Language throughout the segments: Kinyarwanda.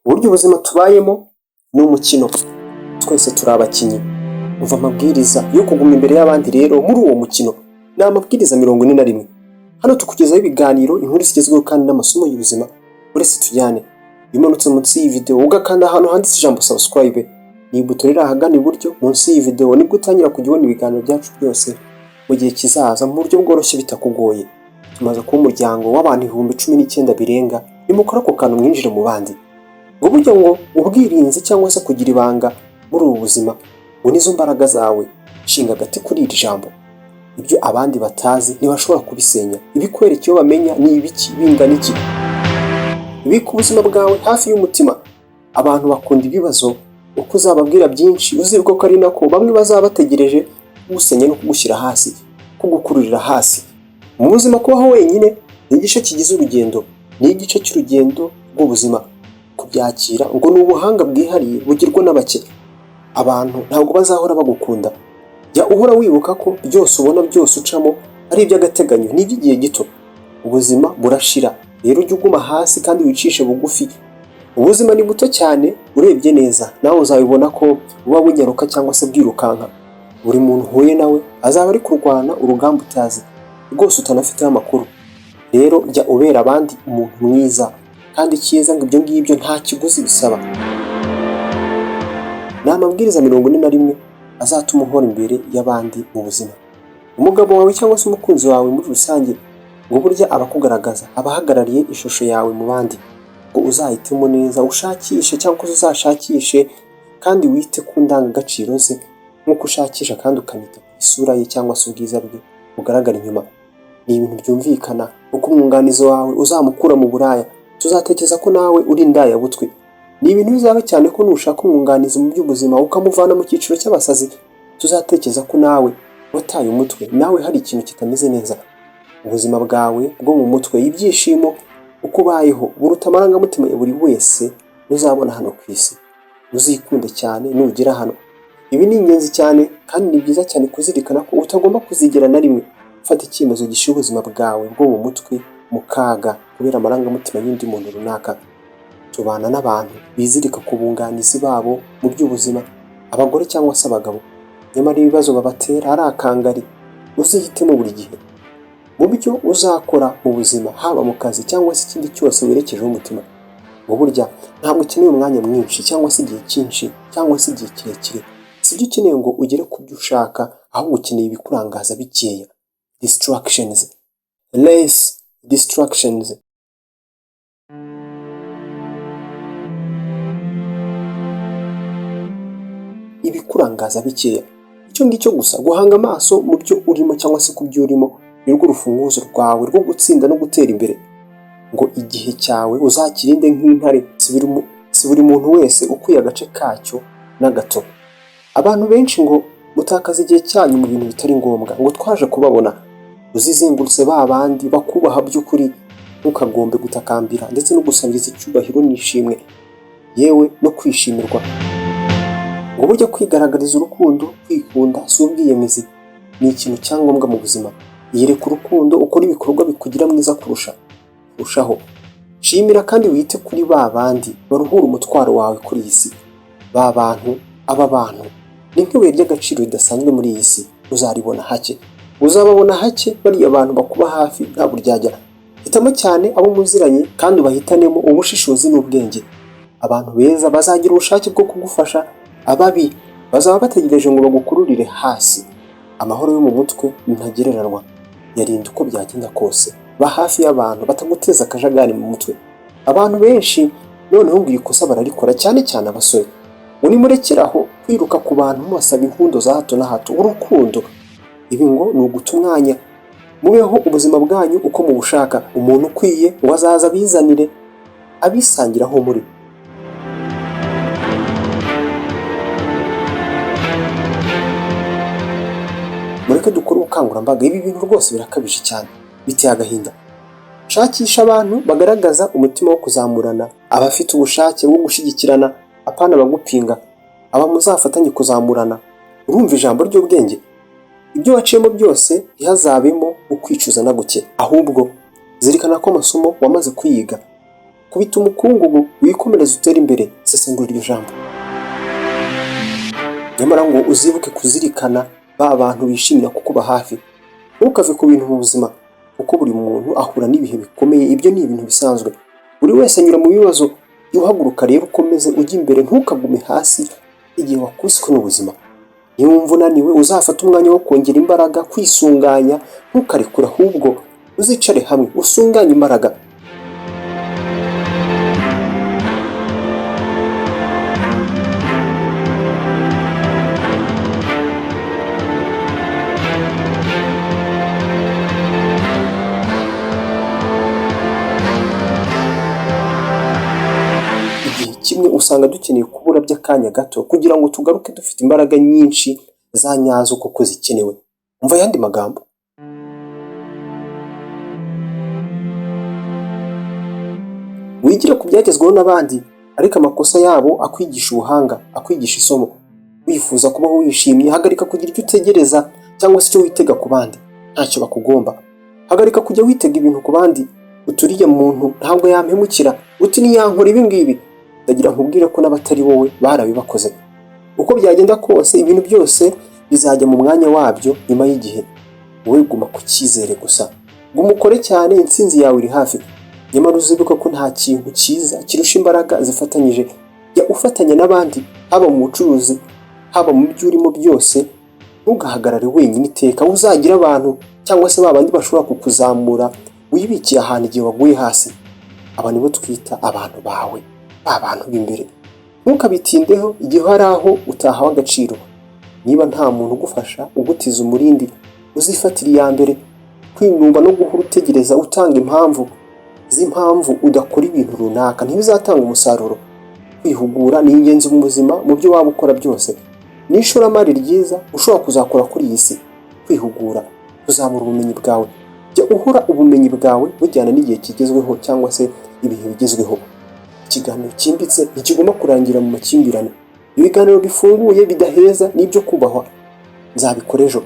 Uburyo ubuzima tubayemo ni umukino, twese turi abakinnyi. Umva amabwiriza yo kuguma imbere y'abandi rero muri uwo mukino ni amabwiriza 41. Hano tukugezaho ibiganiro, inkuru zigezweho kandi n'amasomo y'ubuzima. Uretse tujyane bimanutse munsi y'iyi video ugakanda ahantu handitse ijambo subscribe, ni buto riri ahagana iburyo munsi y'iyi video, nibwo utangira kujya ubona ibiganiro byacu byose mu gihe kizaza mu buryo bworoshye bitakugoye. Tumaze kuba umuryango w'abantu 19,000 birenga, nimukora ku kantu mwinjire mu bandi. Ngo burya ngo ubwirinzi cyangwa se kugira ibanga muri ubu buzima ngo nizo mbaraga zawe. Shinga agati kuri iri jambo. Ibyo abandi batazi ntibashobora kubisenya. Ibikwereka iyo bamenya ni ibiki bingana iki. Bika ubuzima bwawe hafi y'umutima. Abantu bakunda ibibazo, uko uzababwira byinshi uzibuka ko ari nako bamwe bazaba bategereje kugusenya no kugushyira hasi, kugukururira hasi. Mu buzima kubaho wenyine ni igice kigize urugendo, ni igice cy'urugendo rw'ubuzima. Kubyakira ngo ni ubuhanga bwihariye bugirwa n'abake. Abantu ntabwo bazahora bagukunda. Jya uhora wibuka ko byose ubona, byose ucamo ari iby'agateganyo, ni iby'igihe gito. Ubuzima burashira, rero ujye uguma hasi kandi wicishe bugufi. Ubuzima ni buto cyane urebye neza, nawe uzabibona ko buba bunyaruka cyangwa se bwirukanka. Buri muntu uhuye nawe azaba ari kurwana urugamba utazi, rwose utanafiteho amakuru. Rero jya ubera abandi umuntu mwiza kandi cyiza, ngo ibyo ngibyo nta kiguzi bisaba. Ni amabwiriza 41 azatuma uhora imbere y'abandi mu buzima. Umugabo wawe cyangwa se umukunzi wawe muri rusange ngo burya abakugaragaza, abahagarariye ishusho yawe mu bandi. Ngo uzahitemo neza, ushakishe cyangwa se uzashakishe kandi wite ku ndangagaciro ze, nk'uko ushakisha kandi ukanita ku isura ye cyangwa se ubwiza bwe bugaragara inyuma. Ni ibintu byumvikana. Uko umwunganizi wawe uzamukura mu buraya, tuzatekereza ko nawe uri indaya butwi. Ni ibintu bizaba cyane ko nushaka umwunganizi mu by'ubuzima ukamuvana mu cyiciro cy'abasazi, tuzatekereza ko nawe wataye umutwe, nawe hari ikintu kitameze neza. Ubuzima bwawe bwo mu mutwe, ibyishimo, uko ubayeho buruta amarangamutima ya buri wese uzabona hano ku isi. Uzikunde cyane nugera hano. Ibi ni ingenzi cyane kandi ni byiza cyane kuzirikana ko utagomba kuzigera na rimwe ufata icyemezo gishyira ubuzima bwawe bwo mu mutwe mu kaga kubera amarangamutima y'undi muntu runaka. Tubana n'abantu bizirika ku bunganizi babo mu by'ubuzima, abagore cyangwa se abagabo, nyamara ibibazo babatera ari akangari. Uzihitemo buri gihe mu byo uzakora mu buzima, haba mu kazi cyangwa se ikindi cyose werekejeho umutima. Ngo burya ntabwo ukeneye umwanya mwinshi cyangwa se igihe cyinshi cyangwa se igihe kirekire. Si byo ukeneye ngo ugere ku byo ushaka, ahubwo ukeneye ibikurangaza bikeya. Distractions, less distractions. Ibikurangaza bikeya. Icyo ngicyo gusa, guhanga amaso mu byo urimo cyangwa se ku byo urimo, ni rwo rufunguzo rwawe rwo gutsinda no gutera imbere. Ngo igihe cyawe uzakirinde nk'intare, si buri muntu wese ukwiye agace kacyo na gato. Abantu benshi ngo mutakaza igihe cyanyu mu bintu bitari ngombwa, ngo twaje kubabona. Uzizengurutse ba bandi bakubaha by'ukuri, ntukagombe gutakambira ndetse no gusabiriza icyubahiro n'ishimwe, yewe no kwishimirwa. Ngo burya kwigaragariza urukundo, kwikunda si ubwiyemezi, ni ikintu cyangombwa mu buzima. Yereka urukundo, ukora ibikorwa bikugira mwiza kurushaho. Shimira kandi wite kuri ba bandi baruhura umutwaro wawe kuri iyi si. Aba bantu ni nk'ibuye ry'agaciro ridasanzwe muri iyi si, uzaribona hake. Uzababona hake bariya abantu bakuba hafi nta buryajya. Hitamo cyane abo muziranye kandi ubahitanemo ubushishozi n'ubwenge. Abantu beza bazagira ubushake bwo kugufasha, ababi bazaba bategereje ngo bagukururire hasi. Amahoro yo mu mutwe ntagereranywa. Yarinde uko byagenda kose. Ba hafi y'abantu bataguteza akajagari mu mutwe. Abantu benshi noneho ngo ikosa bararikora, cyane cyane abasore. Unimurekeraho kwiruka ku bantu mubasaba inkundo za hato na hato. Urukundo ibi ngo ni uguta umwanya. Mubeho ubuzima bwanyu uko mubushaka. Umuntu ukwiye ngo azaza abizanire, abisangiraho muri. Mureke dukore ubukangurambaga. Ibi bintu rwose birakabije cyane, biteye agahinda. Shakisha abantu bagaragaza umutima wo kuzamurana, abafite ubushake bwo gushyigikirana, apana bagupinga, aba muzafatanye kuzamurana. Urumva ijambo ry'ubwenge? Ibyo waciyemo byose ntihazabemo ukwicuza na guke, ahubwo zirikana ko amasomo wamaze kuyiga. kubita umukungugu wikomereza utere imbere. Sesengura iryo jambo. Nyamara ngo uzibuke kuzirikana ba bantu bishimira kukuba hafi. Ntukave ku bintu mu buzima, kuko buri muntu ahura n'ibihe bikomeye. Ibyo ni ibintu bisanzwe, buri wese anyura mu bibazo. Uhaguruka rero ukomeze ujya imbere, ntukagume hasi igihe wakubiswe n'ubuzima. Niyo wumva unaniwe, uzafata umwanya wo kongera imbaraga, kwisunganya, ntukarekure, ahubwo uzicare hamwe usunganye imbaraga. Kimwe usanga dukeneye kubura by'akanya gato kugira ngo tugaruke dufite imbaraga nyinshi za nyazo kuko zikenewe. Umva ayandi magambo. Wigira ku byagezweho n'abandi, ariko amakosa yabo akwigisha ubuhanga, akwigisha isomo. Wifuza kubaho wishimye, hagarika kugira icyo utegereza cyangwa se icyo witega ku bandi. Ntacyo bakugomba. Hagarika kujya witega ibintu ku bandi. Uturiye muntu ntabwo yampemukira, uti niyankora ibi ngibi. Ndagira nkubwire ko n'abatari wowe barabibakoze. Uko byagenda kose ibintu byose bizajya mu mwanya wabyo nyuma y'igihe. Wowe guma ku cyizere gusa. Guma ukore cyane, intsinzi yawe iri hafi. Nyamara uzibuka ko nta kintu cyiza kirusha imbaraga zifatanyije. Jya ufatanya n'abandi, haba mu bucuruzi, haba mu byo urimo byose. Ntugahagarare wenyine iteka. Uzagira abantu cyangwa se babandi bashobora kukuzamura wibikiye ahantu igihe waguye hasi. Aba nibo twita abantu bawe, abantu b'imbere. Ntukabitindeho igihe hari aho utahawe agaciro. Niba nta muntu ugufasha ugutiza umurindi, uzifatira iya mbere. Kwinumva no guhora utegereza utanga impamvu z'impamvu udakora ibintu runaka ntibizatanga umusaruro. Kwihugura ni ingenzi mu buzima, mu byo waba ukora byose. Ni ishoramari ryiza ushobora kuzakora kuri iyi si. Kwihugura, kuzamura ubumenyi bwawe. Jya uhora ubumenyi bwawe bujyana n'igihe kigezweho cyangwa se ibihe bigezweho. Ikiganiro cyimbitse ntikigomba kurangira mu makimbirane. Ibiganiro bifunguye bidaheza n'ibyo kubahwa. Nzabikora ejo.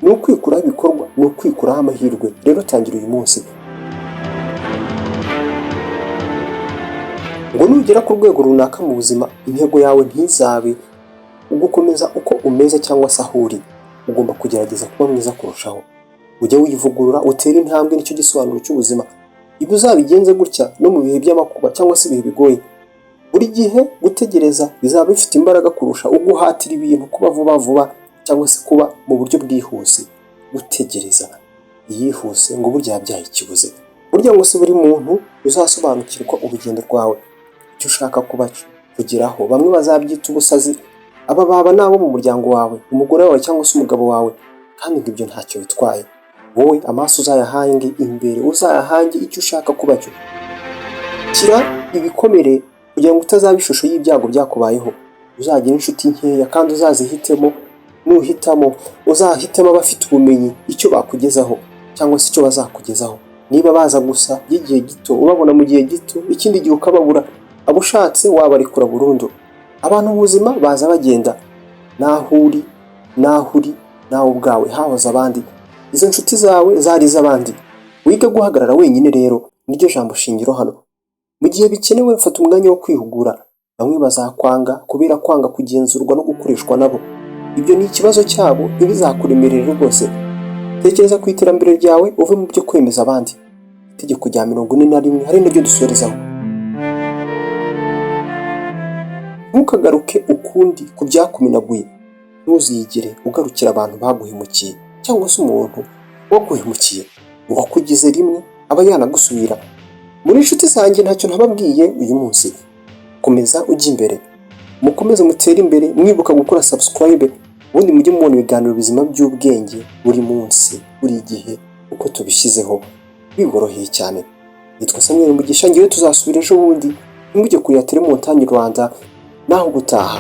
Ni ukwikuraho ibikorwa, ni ukwikuraho amahirwe. Rero tangira uyu munsi. Ngo nugera ku rwego runaka mu buzima, intego yawe ntizabe ugukomeza uko umeze cyangwa se aho uri. Ugomba kugerageza kuba mwiza kurushaho. Ujye wivugurura, utere intambwe, nicyo gisobanuro cy'ubuzima. Ibi uzabigenze gutya no mu bihe by'amakuba cyangwa se ibihe bigoye. Buri gihe gutegereza bizaba bifite imbaraga kurusha uguhatira ibintu kuba vuba vuba cyangwa se kuba mu buryo bwihuse. Gutegereza yihuse ngo burya yabyaye ikibuze. Burya ngo si buri muntu uzasobanukirwa urugendo rwawe, icyo ushaka kuba kugeraho. Bamwe bazabyita ubusazi, aba baba nabo mu muryango wawe, umugore wawe cyangwa se umugabo wawe, kandi ngo ibyo ntacyo bitwaye. Wowe amaso uzayahange imbere, uzayahange icyo ushaka kuba cyo. Shyira ibikomere kugira ngo utazaba ishusho y'ibyago byakubayeho. Uzagira inshuti nkeya kandi uzazihitemo. Nuhitamo uzahitemo abafite ubumenyi, icyo bakugezaho cyangwa se icyo bazakugezaho. Niba baza gusa by'igihe gito, ubabona mu gihe gito, ikindi gihe ukababura. Abo ushatse wabarekura burundu. Abantu mu buzima baza bagenda. Naho uri nawe ubwawe hahoze abandi. Izo nshuti zawe zari iz'abandi. Wiga guhagarara wenyine rero, niryo jambo shingiro hano. Mu gihe bikenewe fata umwanya wo kwihugura. Bamwe bazakwanga kubera kwanga kugenzurwa no gukoreshwa nabo. Ibyo ni ikibazo cyabo, ntibizakuremerere rwose. Tekereza ku iterambere ryawe, uve mu byo kwemeza abandi. Itegeko rya 41 hari naryo dusorezaho. Ntukagaruke ukundi ku byakuminaguye. Ntuzigere ugarukira abantu baguhemukiye cyangwa se umuntu waguhemukiye. Uwakugize rimwe aba yanagusubira. Muri inshuti zanjye ntacyo ntababwiye uyu munsi. Komeza ujya imbere. Mukomeze mutere imbere, mwibuka gukora subscribe. Ubundi mujye mubona ibiganiro bizima by'ubwenge buri munsi, buri gihe uko tubishyizeho. Biboroheye cyane. Nitwa Samuel Mugisha, ngiye tuzasubira ejo bundi. Nimujye kuri Montagne Rwanda naho gutaha.